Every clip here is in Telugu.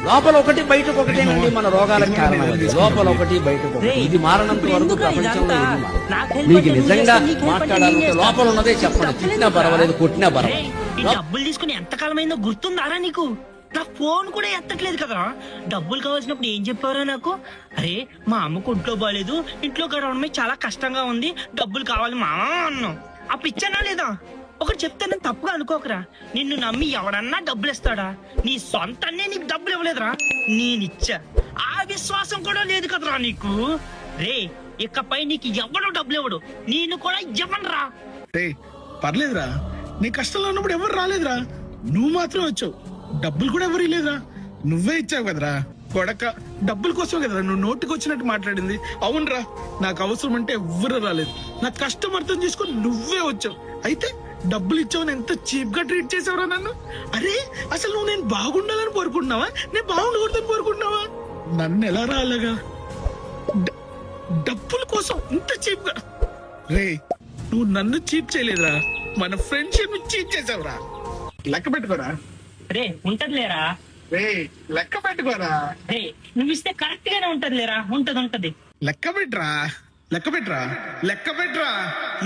లోపల ఒకటి బయటకు ఒకటేనండి మన రోగాలకు కారణం అది. లోపల ఒకటి బయటకు ఒకటి. ఇది మారనంత వరకు ప్రపంచంలో ఏది మారదు. మీకు నిజంగా మాట్లాడాలంటే లోపల ఉన్నదే చెప్పండి. తిట్టినా పర్వాలేదు, కొట్టినా పర్వాలేదు. ఈ డబ్బులు తీసుకుని ఎంతకాలమైందో గుర్తుందారా నీకు? నా ఫోన్ కూడా ఎత్తట్లేదు కదా. డబ్బులు కావాల్సినప్పుడు ఏం చెప్పారా నాకు? అరే మా అమ్మకు ఒంట్లో బాగాలేదు, ఇంట్లో గడవడమే చాలా కష్టంగా ఉంది, డబ్బులు కావాలి మామా అన్నావు. ఆ పిచ్చనా లేదా? ఒకటి చెప్తానని తప్పుగా అనుకోకరా. నిన్ను నమ్మి ఎవడన్నా డబ్బులు ఇస్తాడా? నీ సొంతనే నీకు డబ్బులు ఇవ్వలేదురా, నేనిచ్చా. ఆ విశ్వాసం కూడా లేదు కదరా నీకు. రే ఇకపై నీకు ఎవడు డబ్బులు ఇవ్వడు, నేను కూడా ఇవ్వనురా. రే పర్లేదురా, నీ కష్టంలో ఉన్నప్పుడు ఎవరు రాలేదురా, నువ్వు మాత్రం వచ్చావు. డబ్బులు కూడా ఎవరు ఇలేదురా, నువ్వే ఇచ్చావు కదరా. కొడక డబ్బుల కోసం కదరా నువ్వు నోటికి వచ్చినట్టు మాట్లాడింది. అవునరా, నాకు అవసరం అంటే ఎవ్వరు రాలేదు. నా కష్టం అర్థం చేసుకొని నువ్వే వచ్చావు. అయితే డబ్బులు ఇచ్చావు, ఎంత చీప్ గా ట్రీట్ చేసావురా నన్ను. అరే అసలు నువ్వు నేను బాగుండాలని కోరుకుంటున్నావా, నేను బాగుండకూడదని కోరుకుంటున్నావా? నన్ను ఎలా రాలేగా డబ్బుల కోసం ఇంత చీప్ గా? రే నువ్వు నన్ను చీప్ చేయలేదురా, మన ఫ్రెండ్షిప్ చీప్ చేసావురా. లెక్క పెట్టుకోరా. రే ఉంటది లేరా, రే లెక్క పెట్టుకోరా. రే నువ్వు ఇస్తే కరెక్ట్ గానే ఉంటది లేరా. ఉంటది లెక్క పెట్టరా, లెక్క పెట్టరా, లెక్క పెట్టరా.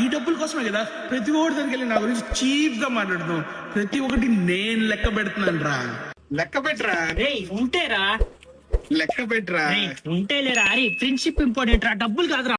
ఈ డబ్బుల కోసమే కదా ప్రతి ఒక్కటి దగ్గరికి వెళ్ళి నా గురించి చీప్ గా మాట్లాడుతున్నావు. ప్రతి ఒక్కటి నేను లెక్క పెడుతున్నాను రా. లెక్క పెట్టరా. రే ఉంటేరా, లెక్క పెట్టరా. ఉంటే లేరా. అరే ఫ్రెండ్షిప్ ఇంపార్టెంట్ రా, డబ్బులు కాదురా.